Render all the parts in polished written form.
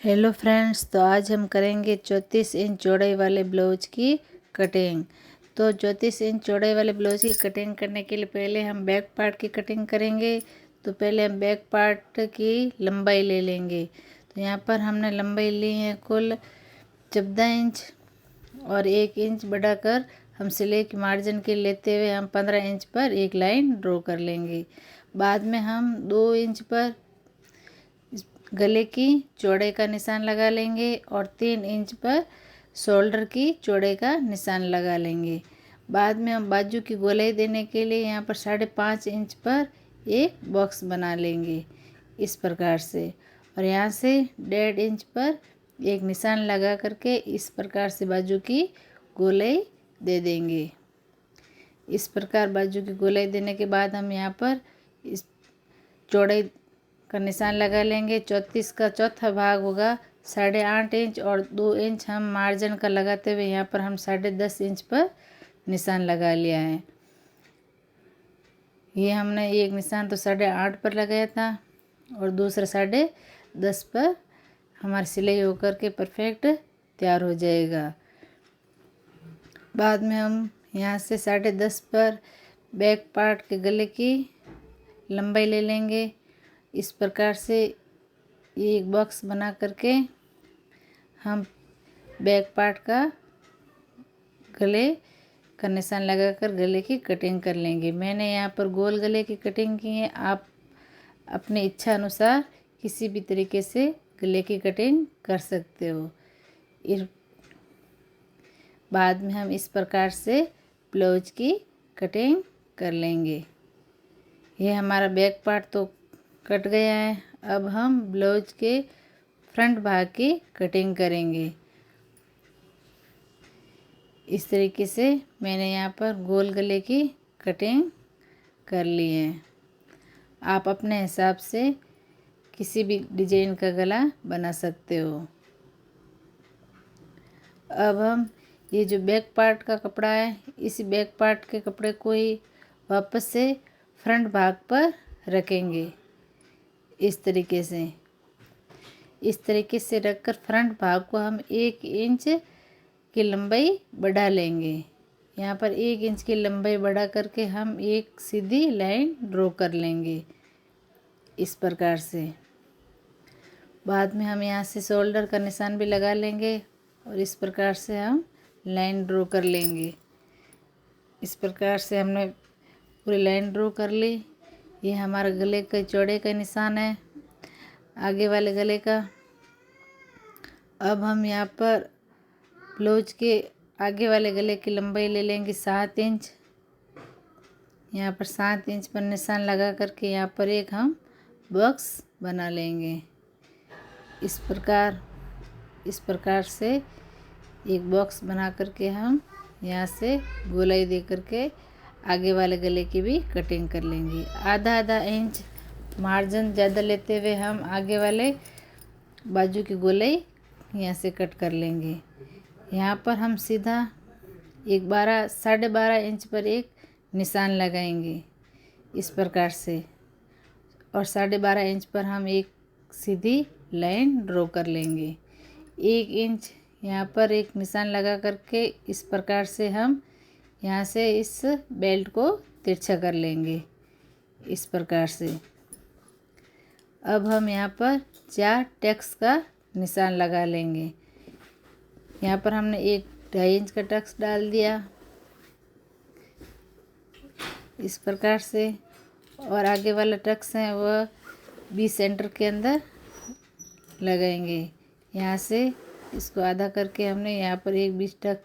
Hello friends, तो आज हम करेंगे 34 इंच चौड़ाई वाले ब्लाउज की कटिंग। तो 34 इंच चौड़ाई वाले ब्लाउज की कटिंग करने के लिए पहले हम बैक पार्ट की कटिंग करेंगे। तो पहले हम बैक पार्ट की लंबाई ले लेंगे। तो यहाँ पर हमने लंबाई ली है कुल 14 इंच और 1 इंच बढ़ाकर हम सिलाई की मार्जिन के लेते हुए हम 15 इंच पर एक लाइन ड्रॉ कर लेंगे। बाद में हम 2 इंच पर गले की चौड़ाई का निशान लगा लेंगे और 3 इंच पर शोल्डर की चौड़ाई का निशान लगा लेंगे। बाद में हम बाजू की गोलाई देने के लिए यहाँ पर 5.5 इंच पर एक बॉक्स बना लेंगे इस प्रकार से, और यहाँ से 1.5 इंच पर एक निशान लगा करके इस प्रकार से बाजू की गोलाई दे देंगे। इस प्रकार बाजू की गोलाई देने के बाद हम यहाँ पर इस चौड़ाई का निशान लगा लेंगे। 34 का चौथा भाग होगा 8.5 इंच और 2 इंच हम मार्जिन का लगाते हुए यहाँ पर हम 10.5 इंच पर निशान लगा लिया है। ये हमने एक निशान तो 8.5 पर लगाया था और दूसरा 10.5 पर हमारी सिलाई होकर के परफेक्ट तैयार हो जाएगा। बाद में हम यहाँ से 10.5 पर बैक पार्ट के गले की लंबाई ले लेंगे। इस प्रकार से ये एक बॉक्स बना करके हम बैक पार्ट का गले का निशान लगाकर गले की कटिंग कर लेंगे। मैंने यहाँ पर गोल गले की कटिंग की है, आप अपनी इच्छा अनुसार किसी भी तरीके से गले की कटिंग कर सकते हो। इस बाद में हम इस प्रकार से ब्लाउज की कटिंग कर लेंगे। ये हमारा बैक पार्ट तो कट गया है। अब हम ब्लाउज के फ्रंट भाग की कटिंग करेंगे। इस तरीके से मैंने यहाँ पर गोल गले की कटिंग कर ली है। आप अपने हिसाब से किसी भी डिजाइन का गला बना सकते हो। अब हम ये जो बैक पार्ट का कपड़ा है, इस बैक पार्ट के कपड़े को ही वापस से फ्रंट भाग पर रखेंगे। इस तरीके से रखकर फ्रंट भाग को हम 1 इंच की लंबाई बढ़ा लेंगे। यहाँ पर 1 इंच की लंबाई बढ़ा करके हम एक सीधी लाइन ड्रॉ कर लेंगे इस प्रकार से। बाद में हम यहाँ से शोल्डर का निशान भी लगा लेंगे और इस प्रकार से हम लाइन ड्रॉ कर लेंगे। इस प्रकार से हमने पूरी लाइन ड्रॉ कर ली। ये हमारा गले के चौड़े का निशान है, आगे वाले गले का। अब हम यहाँ पर ब्लाउज के आगे वाले गले की लंबाई ले लेंगे 7 इंच। यहाँ पर 7 इंच पर निशान लगा करके यहाँ पर एक हम बॉक्स बना लेंगे। इस प्रकार से एक बॉक्स बना करके हम यहाँ से गोलाई दे करके आगे वाले गले की भी कटिंग कर लेंगे। आधा इंच मार्जिन ज़्यादा लेते हुए हम आगे वाले बाजू की गोलाई यहाँ से कट कर लेंगे। यहाँ पर हम सीधा 12.5 इंच पर एक निशान लगाएंगे इस प्रकार से, और 12.5 इंच पर हम एक सीधी लाइन ड्रॉ कर लेंगे। 1 इंच यहाँ पर एक निशान लगा करके इस प्रकार से हम यहाँ से इस बेल्ट को तिरछा कर लेंगे इस प्रकार से। अब हम यहाँ पर 4 टक्स का निशान लगा लेंगे। यहाँ पर हमने 1.5 इंच का टक्स डाल दिया इस प्रकार से, और आगे वाला टक्स है वह बी सेंटर के अंदर लगाएंगे। यहाँ से इसको आधा करके हमने यहाँ पर एक 20 टक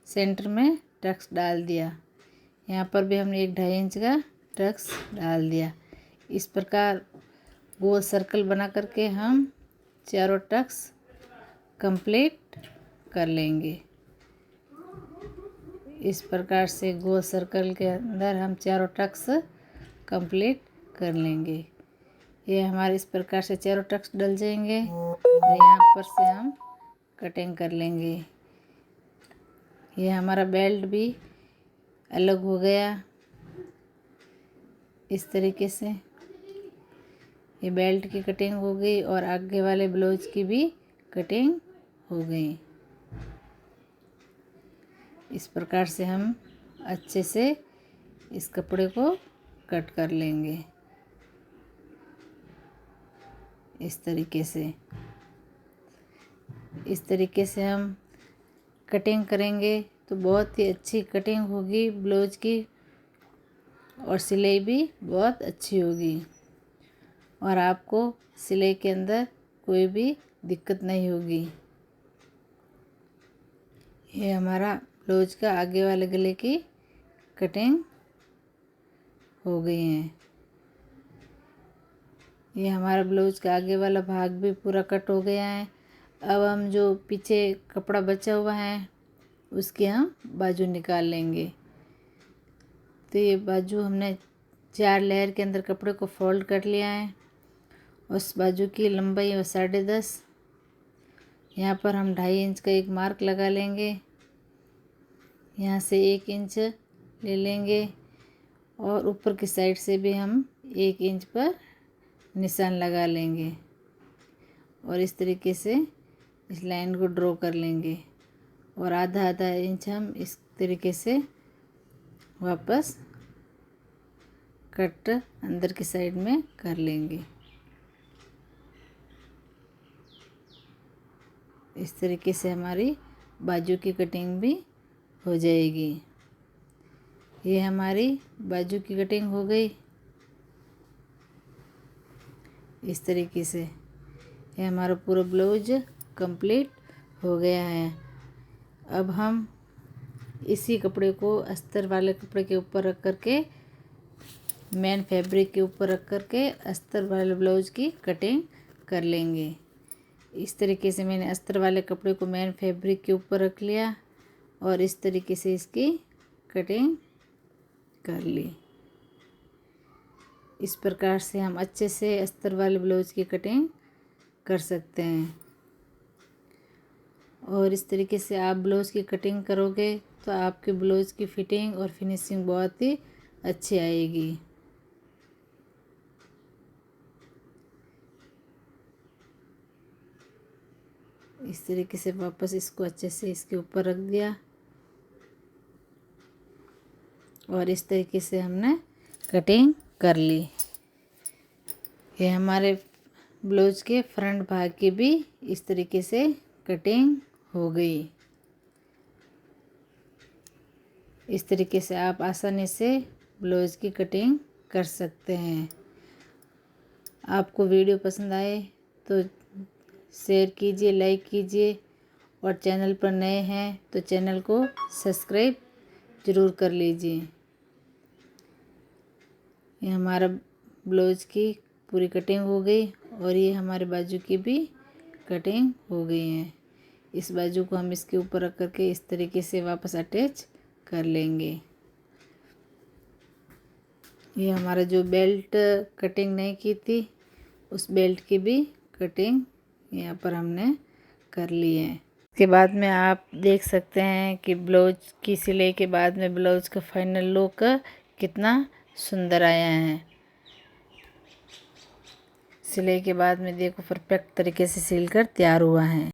सेंटर में टक्स डाल दिया। यहाँ पर भी हमने 1.5 इंच का टक्स डाल दिया। इस प्रकार गोल सर्कल बना करके हम चारों टक्स कंप्लीट कर लेंगे। इस प्रकार से गोल सर्कल के अंदर हम चारों टक्स कंप्लीट कर लेंगे। ये हमारे इस प्रकार से चारों टक्स डल जाएंगे और यहाँ पर से हम कटिंग कर लेंगे। ये हमारा बेल्ट भी अलग हो गया इस तरीके से। ये बेल्ट की कटिंग हो गई और आगे वाले ब्लाउज की भी कटिंग हो गई। इस प्रकार से हम अच्छे से इस कपड़े को कट कर लेंगे। इस तरीके से हम कटिंग करेंगे तो बहुत ही अच्छी कटिंग होगी ब्लाउज की और सिलाई भी बहुत अच्छी होगी और आपको सिलाई के अंदर कोई भी दिक्कत नहीं होगी। ये हमारा ब्लाउज का आगे वाले गले की कटिंग हो गई है। ये हमारा ब्लाउज का आगे वाला भाग भी पूरा कट हो गया है। अब हम जो पीछे कपड़ा बचा हुआ है उसकी हम बाजू निकाल लेंगे। तो ये बाजू हमने 4 लेयर के अंदर कपड़े को फोल्ड कर लिया है। उस बाजू की लंबाई है 10.5। यहाँ पर हम 2.5 इंच का एक मार्क लगा लेंगे। यहाँ से 1 इंच ले लेंगे और ऊपर की साइड से भी हम 1 इंच पर निशान लगा लेंगे और इस तरीके से इस लाइन को ड्रॉ कर लेंगे और आधा इंच हम इस तरीके से वापस कट अंदर की साइड में कर लेंगे। इस तरीके से हमारी बाजू की कटिंग भी हो जाएगी। ये हमारी बाजू की कटिंग हो गई। इस तरीके से ये हमारा पूरा ब्लाउज कंप्लीट हो गया है। अब हम इसी कपड़े को अस्तर वाले कपड़े के ऊपर रख कर के मेन फैब्रिक के ऊपर रख कर के अस्तर वाले ब्लाउज की कटिंग कर लेंगे। इस तरीके से मैंने अस्तर वाले कपड़े को मेन फैब्रिक के ऊपर रख लिया और इस तरीके से इसकी कटिंग कर ली। इस प्रकार से हम अच्छे से अस्तर वाले ब्लाउज की कटिंग कर सकते हैं और इस तरीके से आप ब्लाउज की कटिंग करोगे तो आपके ब्लाउज की फिटिंग और फिनिशिंग बहुत ही अच्छी आएगी। इस तरीके से वापस इसको अच्छे से इसके ऊपर रख दिया और इस तरीके से हमने कटिंग कर ली। ये हमारे ब्लाउज के फ्रंट भाग की भी इस तरीके से कटिंग हो गई। इस तरीके से आप आसानी से ब्लाउज की कटिंग कर सकते हैं। आपको वीडियो पसंद आए तो शेयर कीजिए, लाइक कीजिए और चैनल पर नए हैं तो चैनल को सब्सक्राइब ज़रूर कर लीजिए। ये हमारा ब्लाउज की पूरी कटिंग हो गई और ये हमारे बाजू की भी कटिंग हो गई है। इस बाजू को हम इसके ऊपर रख करके इस तरीके से वापस अटैच कर लेंगे। ये हमारा जो बेल्ट कटिंग नहीं की थी उस बेल्ट की भी कटिंग यहाँ पर हमने कर ली है। इसके बाद में आप देख सकते हैं कि ब्लाउज की सिलाई के बाद में ब्लाउज का फाइनल लुक कितना सुंदर आया है। सिलाई के बाद में देखो परफेक्ट तरीके से सिल कर तैयार हुआ है।